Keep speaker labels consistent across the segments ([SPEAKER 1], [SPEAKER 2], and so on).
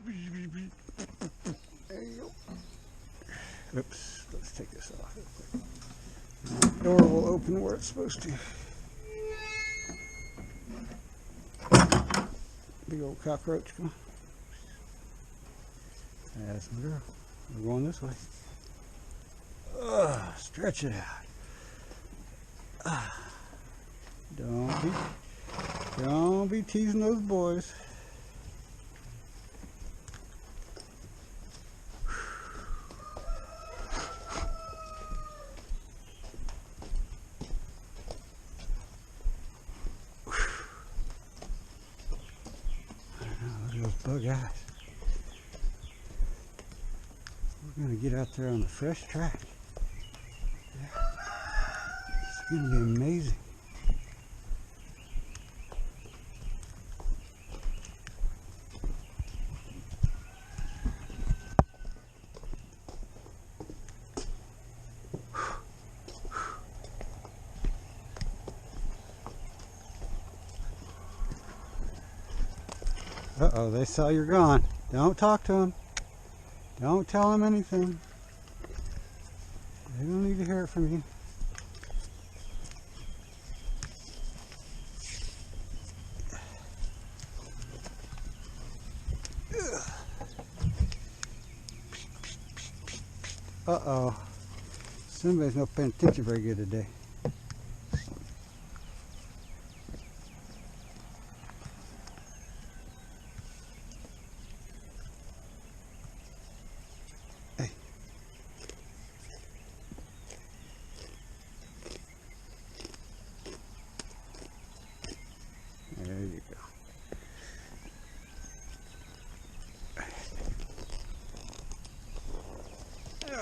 [SPEAKER 1] There you go. Oops, let's take this off real quick. The door will open where it's supposed to. Big old cockroach, come on. That's my girl. We're going this way. Stretch it out. Don't be teasing those boys. Look at those bug eyes. We're going to get out there on the fresh track. Yeah. It's going to be amazing. Uh-oh, they saw you're gone. Don't talk to them. Don't tell them anything. They don't need to hear it from you. Uh-oh. Somebody's not paying attention very good today. There you go.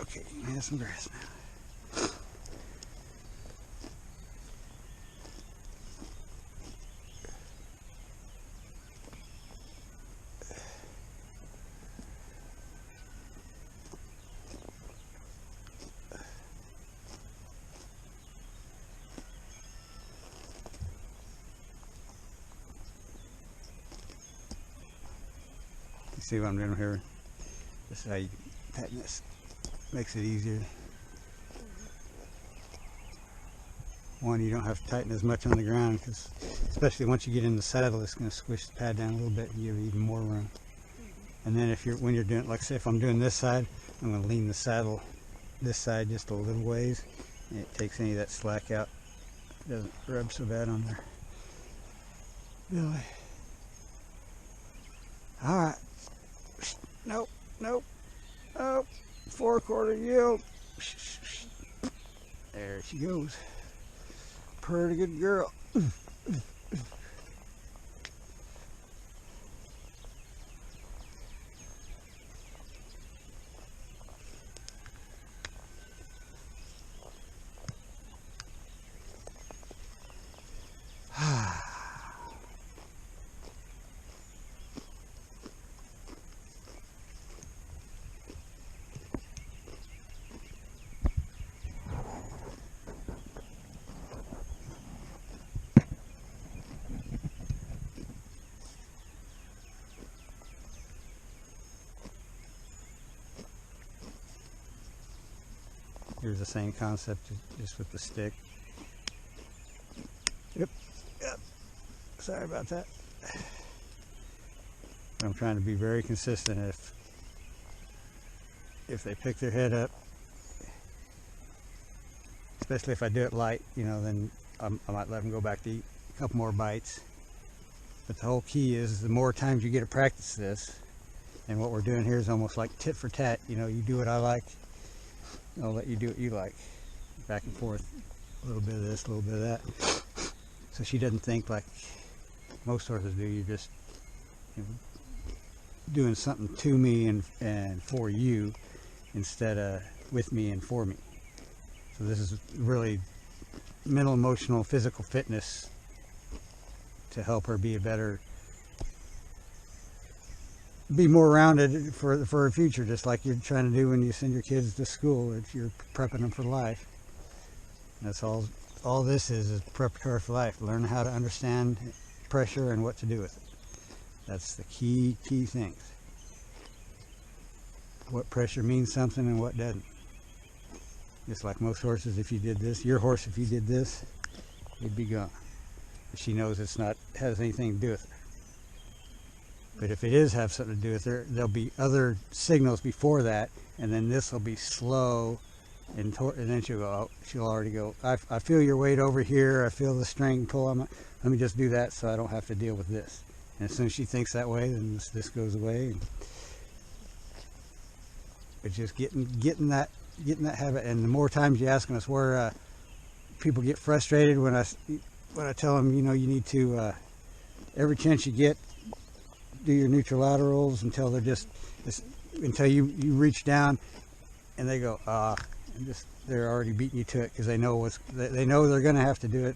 [SPEAKER 1] Okay, you can have some grass now. You see what I'm doing here? This is how you tighten this. Makes it easier. One, you don't have to tighten as much on the ground, because especially once you get in the saddle, it's going to squish the pad down a little bit and give you even more room. And then when you're doing, like say if I'm doing this side, I'm going to lean the saddle this side just a little ways, and it takes any of that slack out. It doesn't rub so bad on there. Really. Alright. Nope, nope. Oh, 4/4 yield. There she goes. Pretty good girl. Here's the same concept, just with the stick. Yep. Sorry about that. I'm trying to be very consistent. If they pick their head up, especially if I do it light, you know, then I might let them go back to eat a couple more bites. But the whole key is the more times you get to practice this, and what we're doing here is almost like tit for tat. You know, you do what I like, I'll let you do what you like. Back and forth, a little bit of this, a little bit of that. So she doesn't think like most horses do. You're just, you know, doing something to me and for you, instead of with me and for me. So this is really mental, emotional, physical fitness to help her be more rounded for her future, just like you're trying to do when you send your kids to school. If you're prepping them for life, that's all this is preparatory for life. Learn how to understand pressure and what to do with it. That's the key things. what pressure means something and what doesn't. Just like most horses, if you did this, your horse, if you did this, he'd be gone. She knows it's not has anything to do with her. But if it is have something to do with her, there'll be other signals before that, and then this will be slow, and then she'll go. Oh, she'll already go. I feel your weight over here. I feel the string pull on my. Let me just do that so I don't have to deal with this. And as soon as she thinks that way, then this goes away. But just getting that habit, and the more times you ask them, it's where people get frustrated when I tell them, you know, you need to every chance you get, do your neutral laterals until until you reach down, and they go and they're already beating you to it because they know they're going to have to do it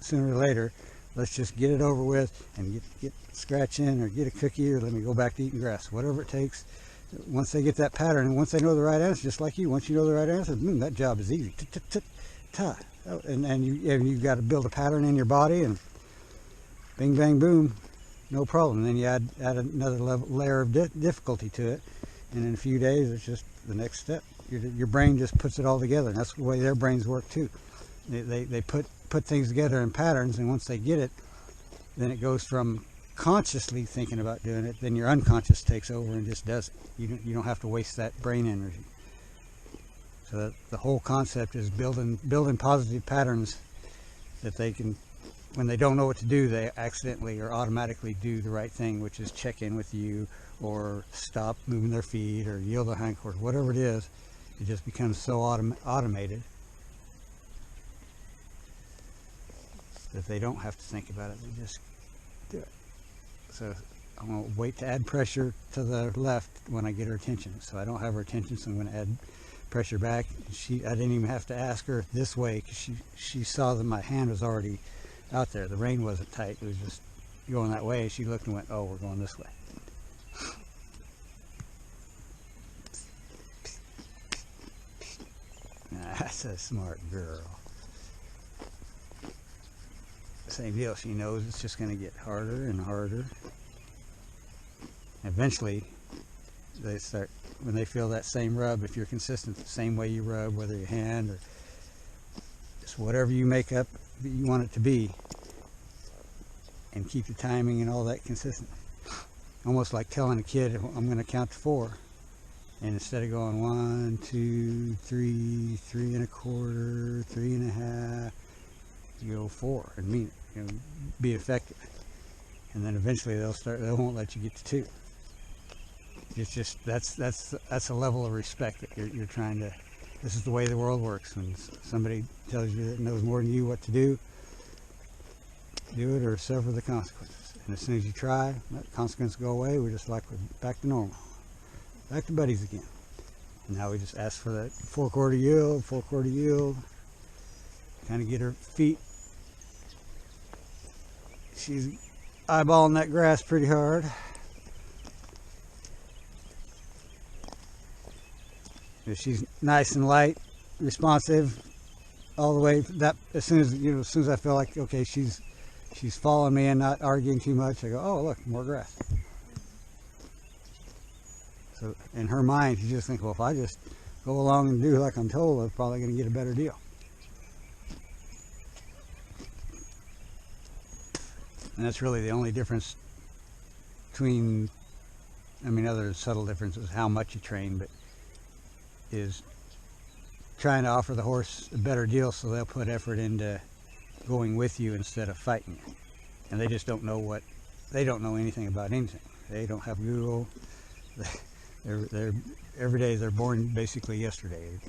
[SPEAKER 1] sooner or later. Let's just get it over with and get scratch in or get a cookie or let me go back to eating grass, whatever it takes. Once they get that pattern and once they know the right answer, just like you, once you know the right answer, that job is easy. And you've got to build a pattern in your body, and bing bang boom, no problem. And then you add another layer of difficulty to it, and in a few days it's just the next step. Your brain just puts it all together, and that's the way their brains work too. They put things together in patterns, and once they get it, then it goes from consciously thinking about doing it, then your unconscious takes over and just does it. You don't have to waste that brain energy. So the whole concept is building positive patterns that they can, when they don't know what to do, they accidentally or automatically do the right thing, which is check in with you or stop moving their feet or yield the hindquarters, whatever it is. It just becomes so automated that they don't have to think about it. They just do it. So I'm going to wait to add pressure to the left when I get her attention. So I don't have her attention, so I'm going to add pressure back. I didn't even have to ask her this way because she saw that my hand was already out there. The rein wasn't tight. It was just going that way. She looked and went, oh, we're going this way. That's a smart girl. Same deal. She knows it's just going to get harder and harder. Eventually, they start, when they feel that same rub, if you're consistent the same way you rub, whether your hand or just whatever you make up that you want it to be, and keep the timing and all that consistent. Almost like telling a kid, I'm going to count to 4. And instead of going 1, 2, 3, 3 1/4, 3 1/2, you go 4 and mean it. Be effective. And then eventually they won't let you get to 2. It's just, that's a level of respect that you're trying to, this is the way the world works. When somebody tells you that knows more than you what to do it or suffer the consequences. And as soon as you try, that consequences go away, we're back to normal. Back to buddies again. And now we just ask for that 4/4 yield, kind of get her feet. She's eyeballing that grass pretty hard. If she's nice and light, responsive, all the way. That as soon as I feel like okay, she's following me and not arguing too much, I go, oh look, more grass. So in her mind, she just thinks, well, if I just go along and do like I'm told, I'm probably going to get a better deal. And that's really the only difference between, other subtle differences, how much you train, but is trying to offer the horse a better deal so they'll put effort into going with you instead of fighting you. And they just don't know anything about anything. They don't have Google. They're every day they're born basically yesterday.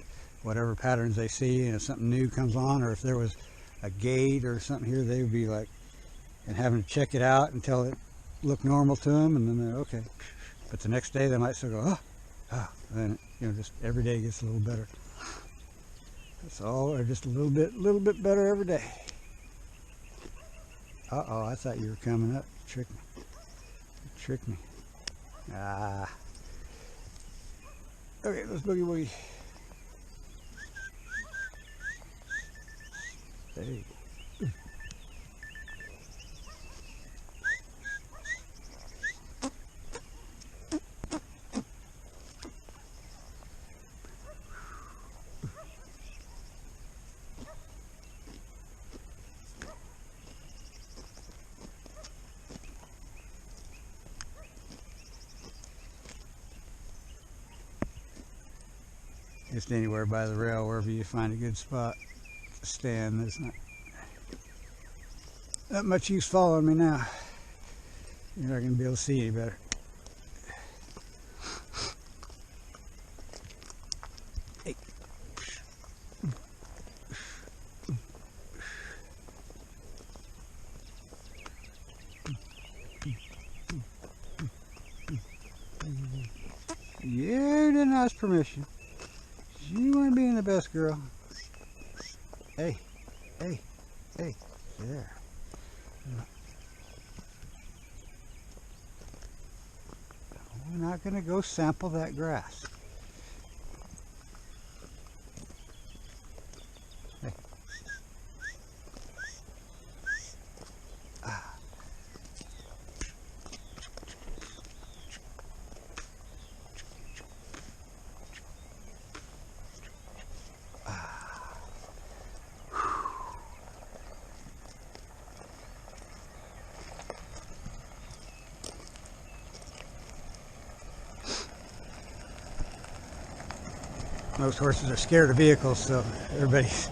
[SPEAKER 1] Whatever patterns they see, and if something new comes on, or if there was a gate or something here, they would be like, and having to check it out until it looked normal to them, and then they're okay. But the next day they might still go, and just every day gets a little better. That's all, or just a little bit better every day. I thought you were coming up. You tricked me. Okay, let's boogie woogie. Hey. just anywhere by the rail, wherever you find a good spot to stand. There's not much use following me now. You're not going to be able to see any better. Hey. You didn't ask permission. You weren't being the best girl. Hey, hey, hey, there. We're not going to go sample that grass. Hey. Ah. Most horses are scared of vehicles, so everybody's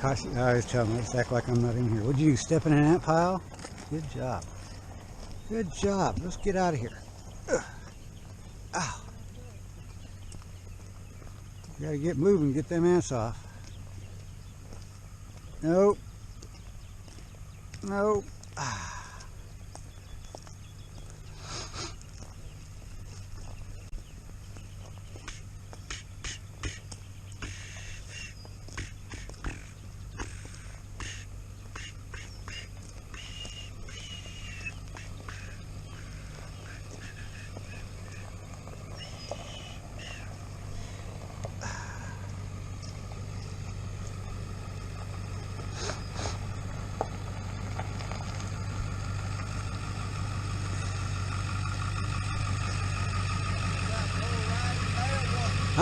[SPEAKER 1] cautious. I always tell them, let's act like I'm not in here. What'd you do, step in an ant pile? Good job. Good job. Let's get out of here. Ugh. Ow. You gotta get moving, get them ants off. Nope. Nope. Ah.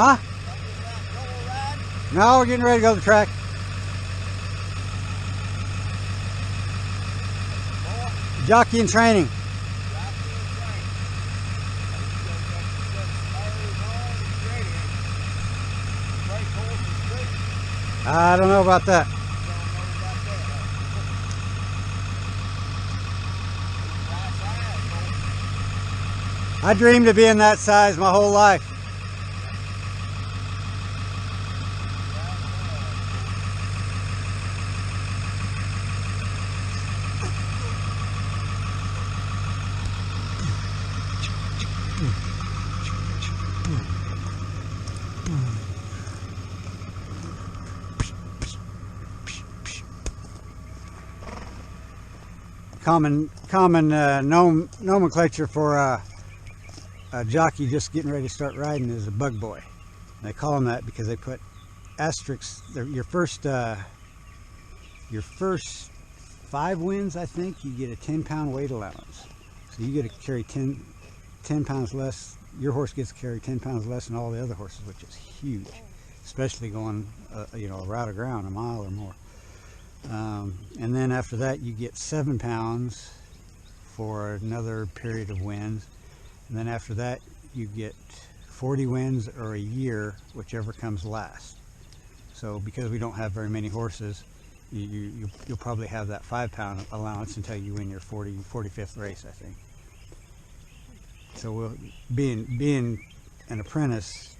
[SPEAKER 1] Huh? No, we're getting ready to go to the track. Jockey in training. I don't know about that. I dreamed of being that size my whole life. Common nomenclature for a jockey just getting ready to start riding is a bug boy. And they call them that because they put asterisks. Your first 5 wins, I think, you get a 10-pound weight allowance. So you get to carry 10 pounds less. Your horse gets to carry 10 pounds less than all the other horses, which is huge, especially going a route of ground, a mile or more. And then after that you get 7 pounds for another period of wins, and then after that you get 40 wins or a year, whichever comes last. So because we don't have very many horses, you'll probably have that 5-pound allowance until you win your 45th race, I think. So being an apprentice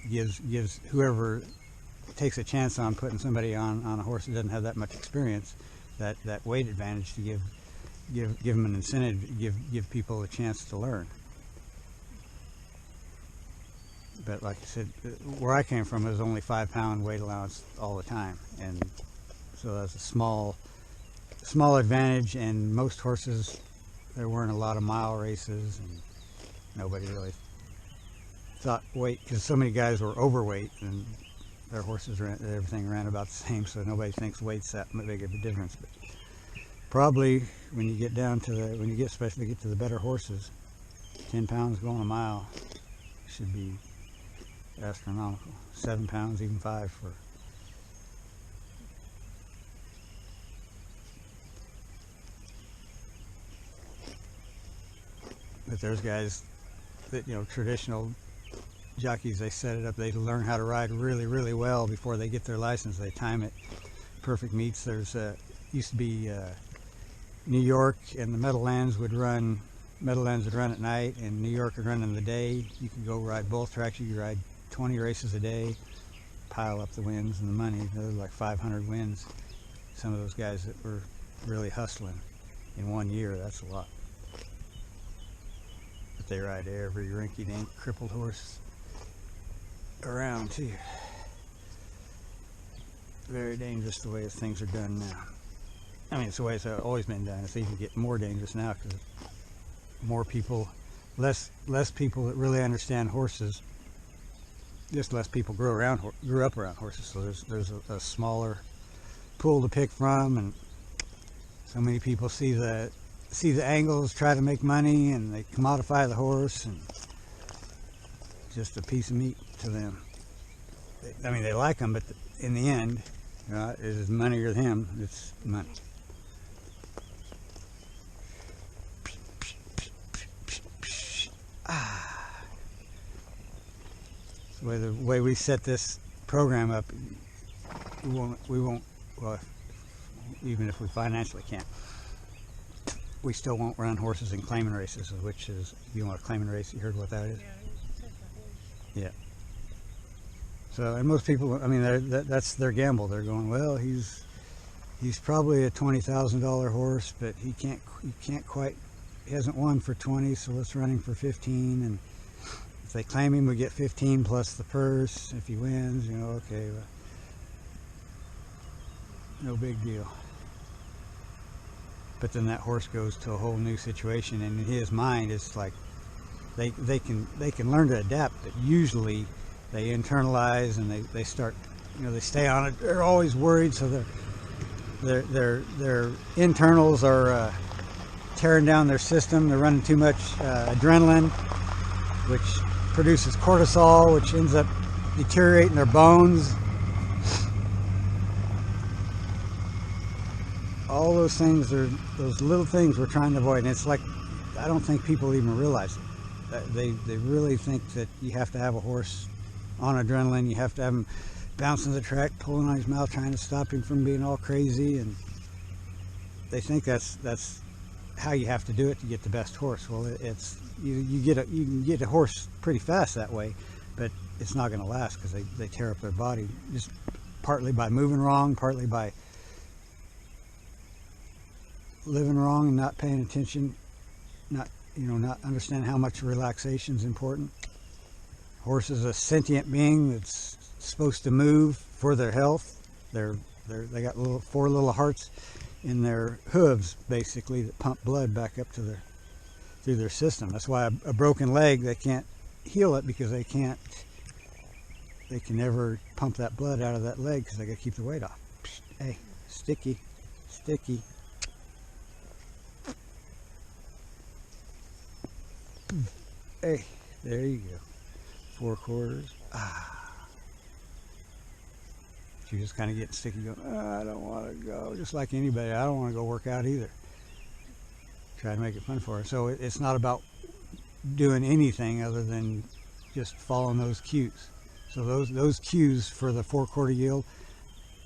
[SPEAKER 1] gives whoever takes a chance on putting somebody on a horse that doesn't have that much experience that weight advantage to give them an incentive, give people a chance to learn. But like I said, where I came from, it was only 5-pound weight allowance all the time, and so that's a small advantage. And most horses, there weren't a lot of mile races, and nobody really thought weight, because so many guys were overweight and their horses everything ran about the same, so nobody thinks weight's that big of a difference. But probably when you get down to especially get to the better horses, 10 pounds going a mile should be astronomical. 7 pounds, even 5 for. But there's guys that, traditional jockeys, they set it up. They learn how to ride really, really well before they get their license. They time it perfect meets. There's used to be New York and the Meadowlands would run. Meadowlands would run at night, and New York would run in the day. You could go ride both tracks. You could ride 20 races a day, pile up the wins and the money. There were like 500 wins. Some of those guys that were really hustling in 1 year, that's a lot. But they ride every rinky-dink crippled horse around too. Very dangerous the way things are done now. I mean, it's the way it's always been done. It's even getting more dangerous now because more people, less people that really understand horses. Just less people grew up around horses. So there's a smaller pool to pick from, and so many people see the angles, try to make money, and they commodify the horse, and just a piece of meat to them. I mean, they like them, but in the end, you know, it is money or him. It's money. The way we set this program up, we won't. Well, even if we financially can't, we still won't run horses in claiming races. Which is, if you want a claiming race, you heard what that is? Yeah. So, and most people, I mean, that's their gamble. They're going, well, he's probably a $20,000 horse, but he can't quite. He hasn't won for 20, so let's run him for 15. And if they claim him, we get 15 plus the purse. If he wins, you know, okay, well, no big deal. But then that horse goes to a whole new situation, and in his mind, it's like they can learn to adapt, but usually they internalize and they start, you know, they stay on it. They're always worried, so their internals are tearing down their system. They're running too much adrenaline, which produces cortisol, which ends up deteriorating their bones. All those things are those little things we're trying to avoid, and it's like, I don't think people even realize it. They really think that you have to have a horse on adrenaline. You have to have him bouncing the track, pulling on his mouth, trying to stop him from being all crazy, and they think that's how you have to do it to get the best horse. Well, it's you can get a horse pretty fast that way, but it's not going to last because they tear up their body, just partly by moving wrong, partly by living wrong and not paying attention, not understanding how much relaxation is important. Horse is a sentient being that's supposed to move for their health. They got four little hearts in their hooves, basically, that pump blood back up to through their system. That's why a broken leg, they can't heal it, because they can never pump that blood out of that leg because they got to keep the weight off. Hey, sticky. Hey, there you go. 4 quarters. You're just kind of getting sticky, going, I don't want to go. Just like anybody, I don't want to go work out either. Try to make it fun for her. So it's not about doing anything other than just following those cues. So those cues for the 4-quarter yield,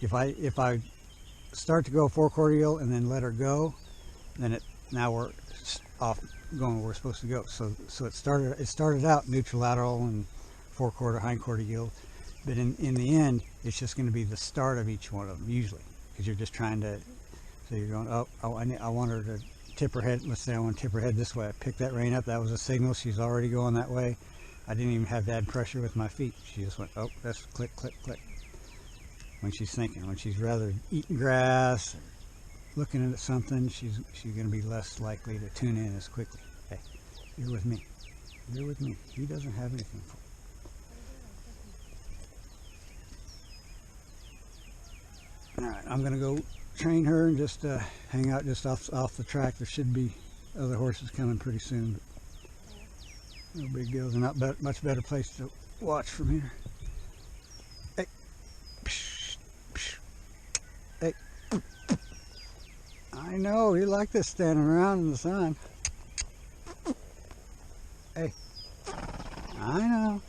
[SPEAKER 1] if I start to go 4-quarter yield and then let her go, then now we're off going where we're supposed to go. So it started out neutrolateral and 4-quarter hindquarter yield, but in the end, it's just going to be the start of each one of them usually, because you're just trying to. So you're going, I want her to tip her head. Let's say I want to tip her head this way. I picked that rein up. That was a signal. She's already going that way. I didn't even have to add pressure with my feet. She just went, oh, that's click, click, click. When she's thinking, when she's rather eating grass, looking at something, she's going to be less likely to tune in as quickly. Hey, you're with me. You're with me. He doesn't have anything for me. All right, I'm going to go train her and just hang out just off the track. There should be other horses coming pretty soon, but no big deal. They're not much better place to watch from here. Hey, psh, psh. Hey. I know you like this standing around in the sun. Hey, I know.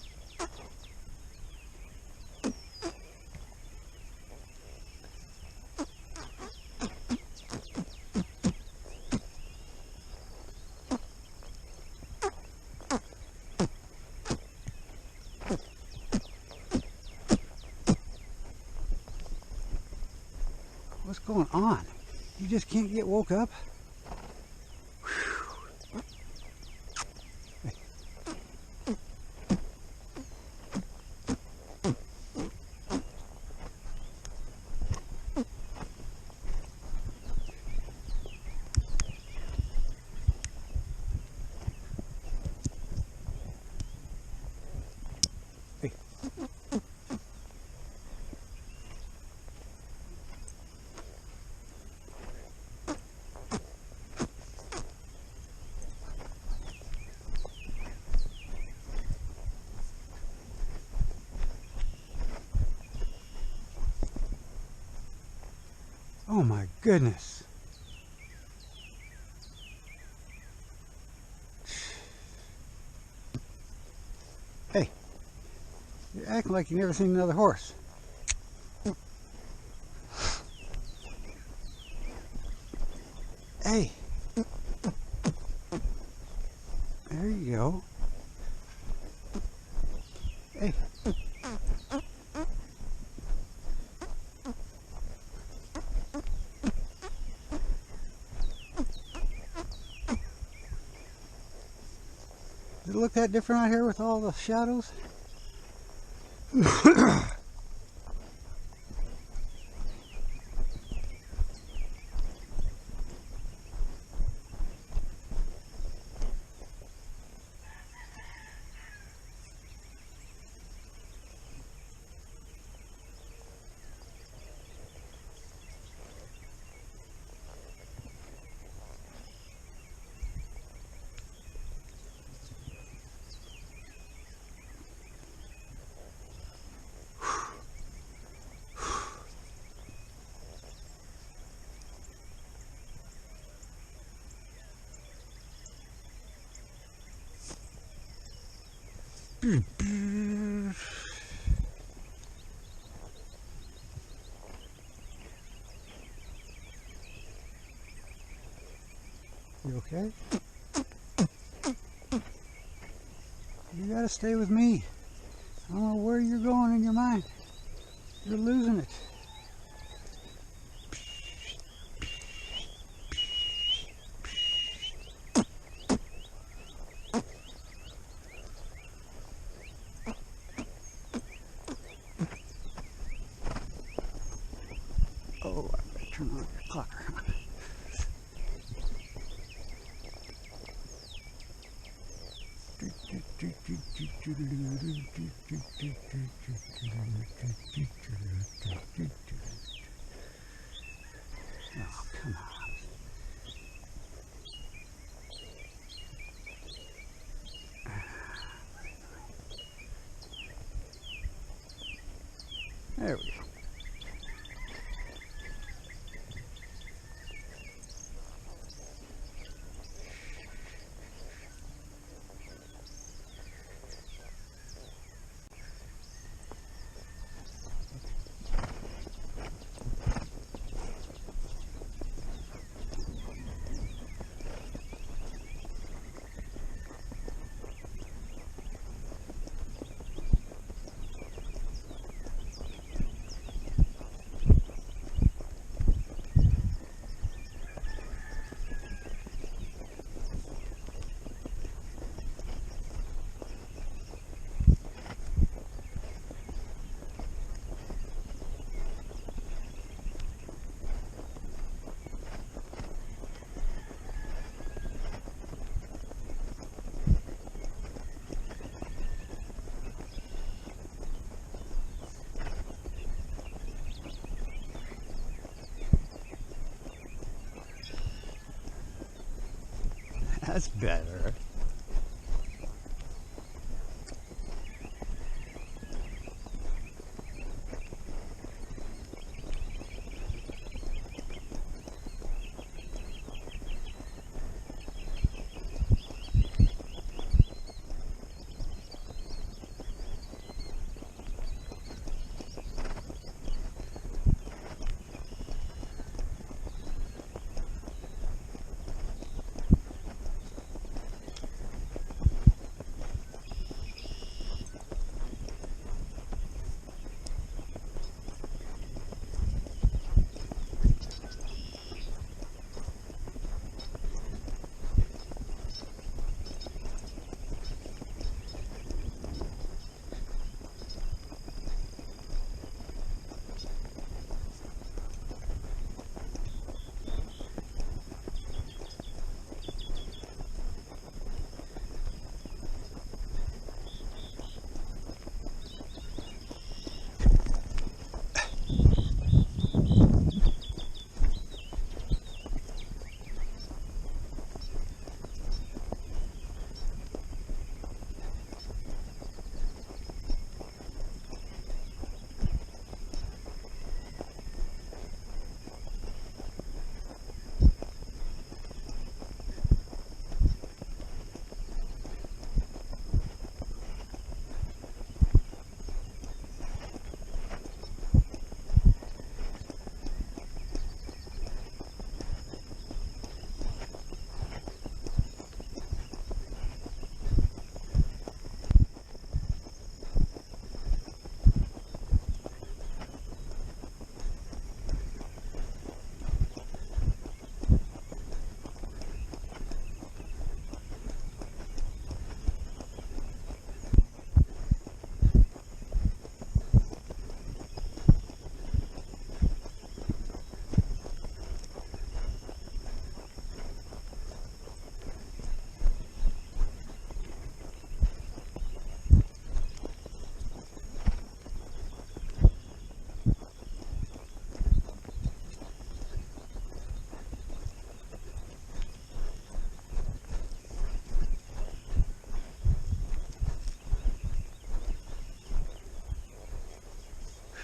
[SPEAKER 1] going on? You just can't get woke up? Hey. Oh my goodness. Hey, you're acting like you've never seen another horse. Hey, there you go. Hey. Does it look that different out here with all the shadows? You okay? You gotta stay with me. I don't know where you're going in your mind. You're losing it. Oh, I better turn on your clocker. Oh, come on. There we go. That's better.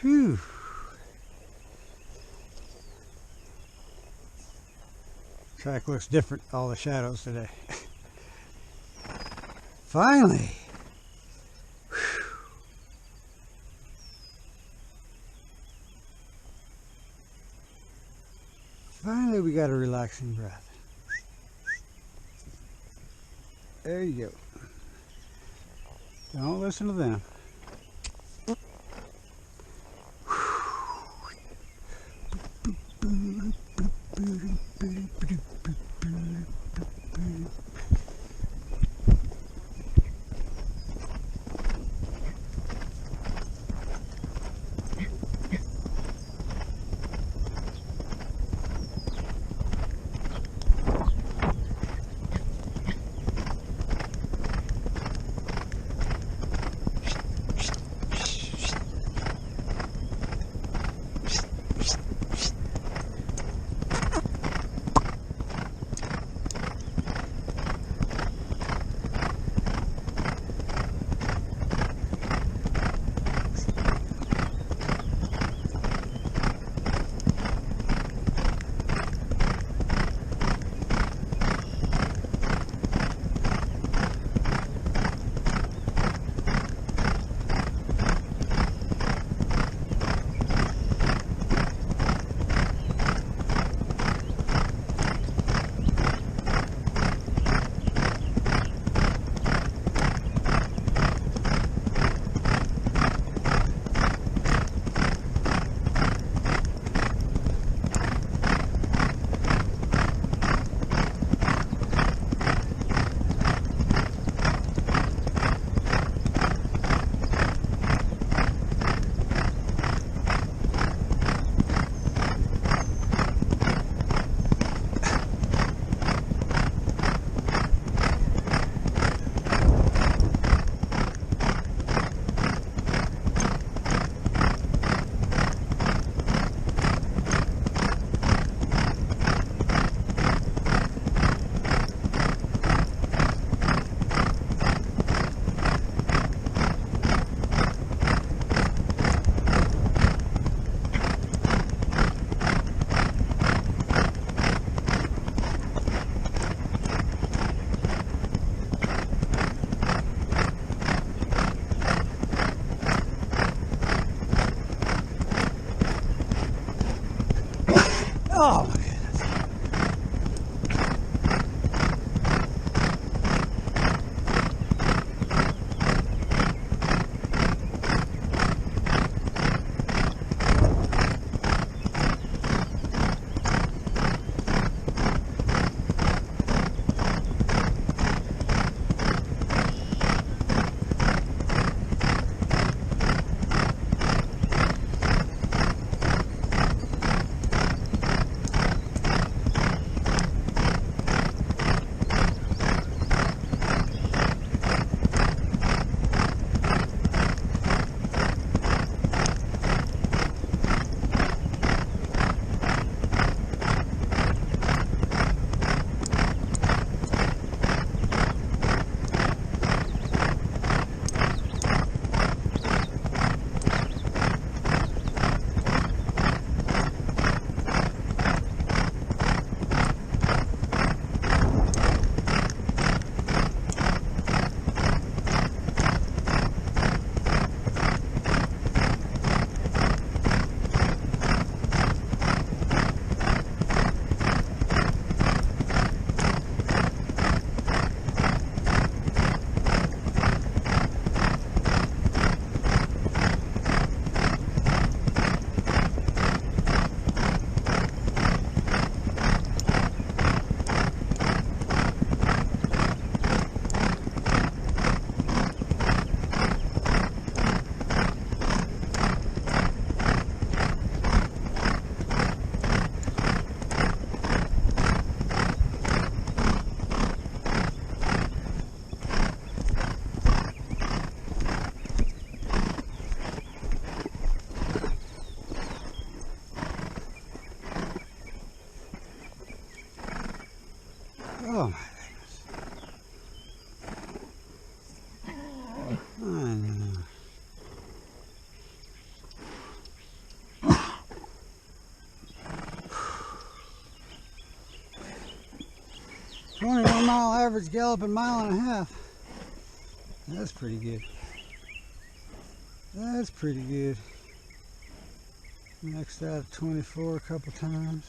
[SPEAKER 1] Whew. Track looks different, all the shadows today. Finally. Whew. Finally we got a relaxing breath. There you go. Don't listen to them. Oh my goodness. average galloping 1.5 miles. That's pretty good. That's pretty good. Maxed out at 24 a couple times.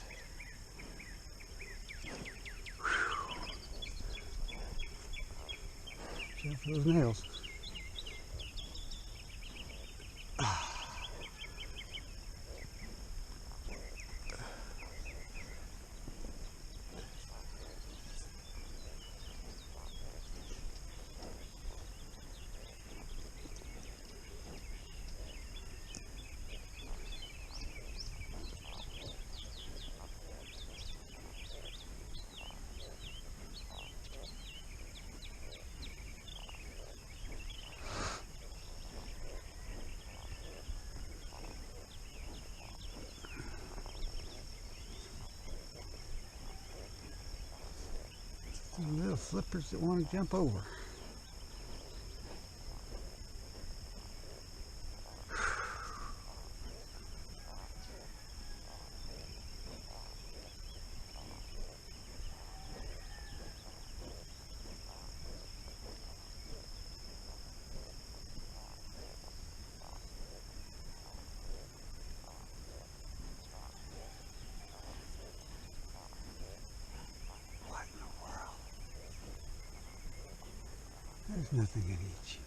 [SPEAKER 1] Check for those nails. Little flippers that want to jump over. There's nothing in each.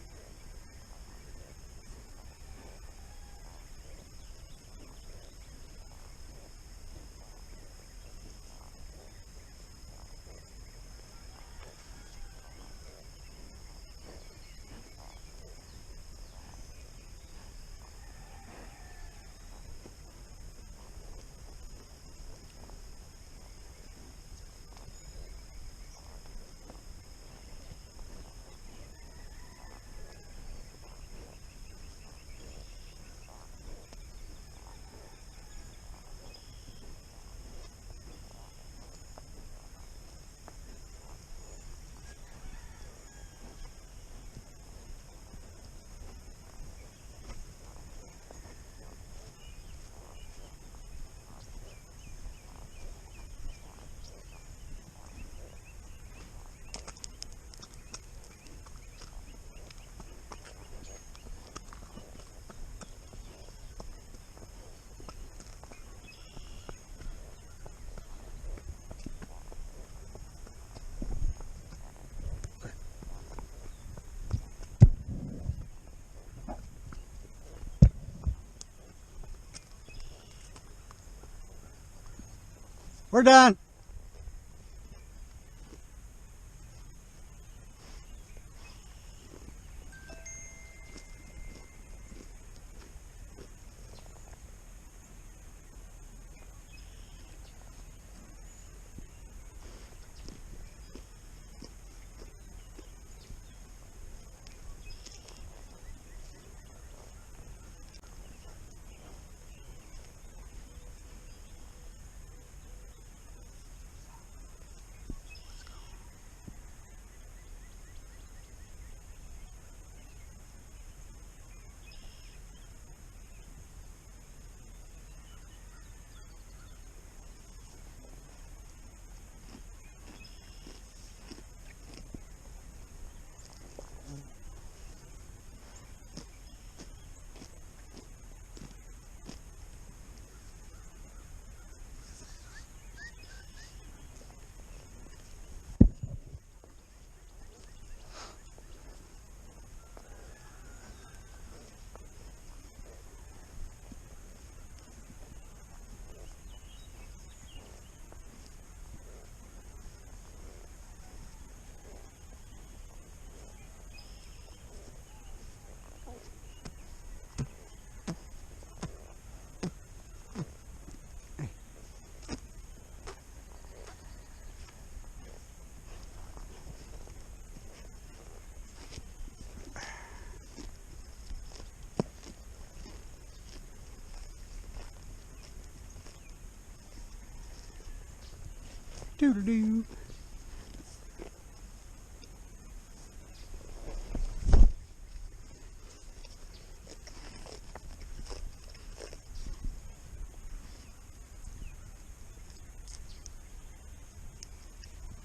[SPEAKER 1] We're done. Doo-doo-doo.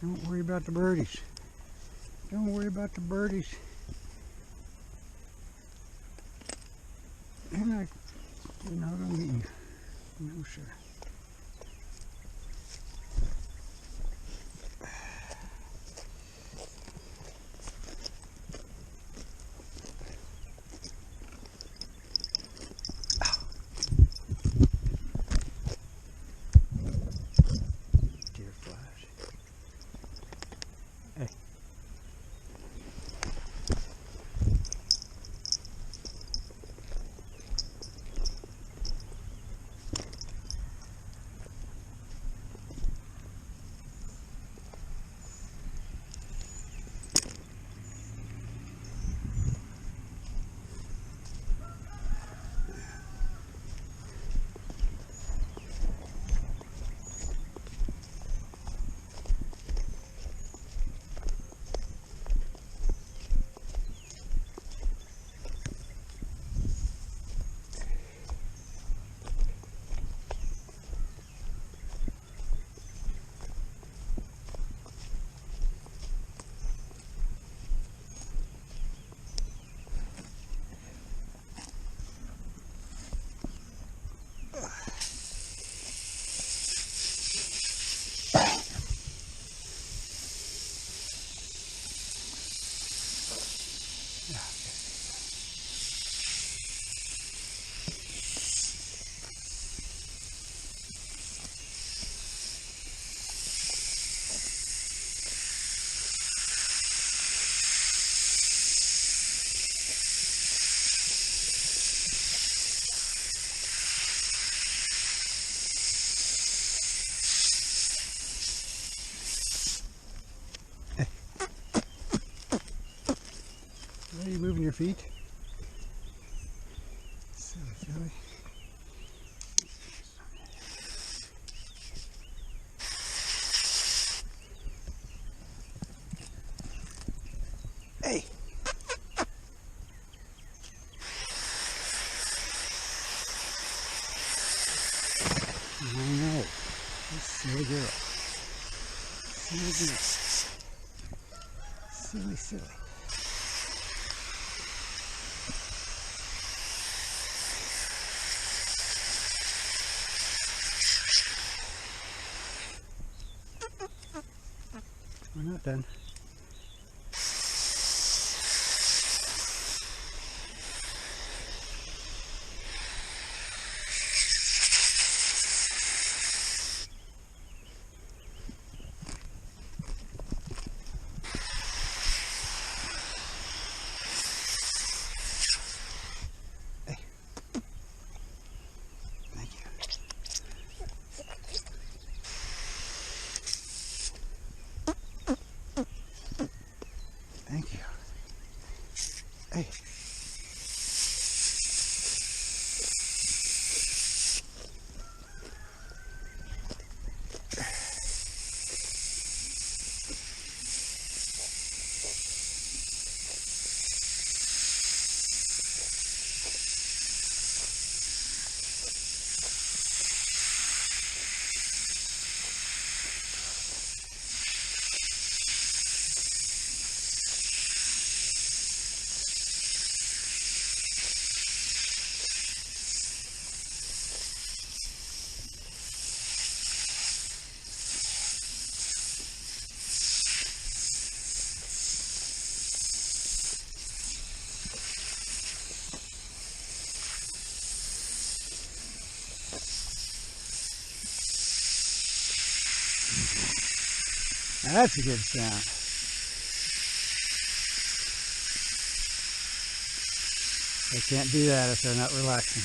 [SPEAKER 1] Don't worry about the birdies. Don't worry about the birdies. They're not gonna get you. No, sir. Deer flies. Hey. Are you moving your feet? Silly. Hey! I know. This silly girl. Silly. We're not done. Hey. Thank you. Thank you. Hey. That's a good sound. They can't do that if they're not relaxing.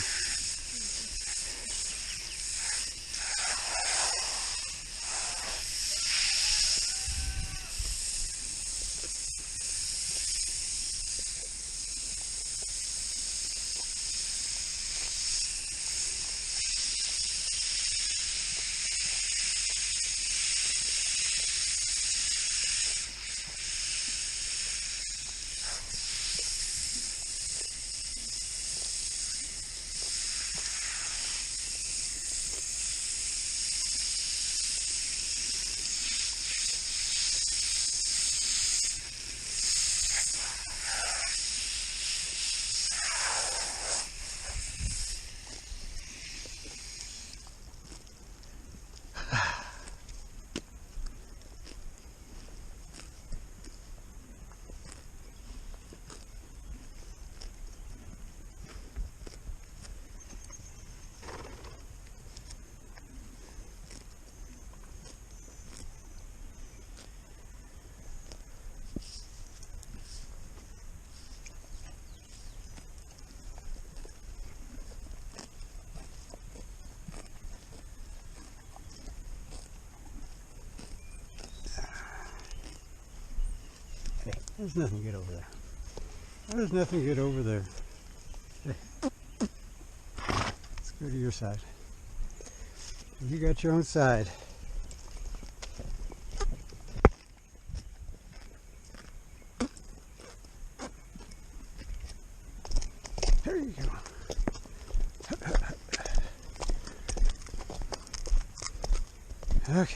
[SPEAKER 1] Hey, there's nothing good over there. There's nothing good over there. Hey. Let's go to your side. You got your own side. There you go. Okay.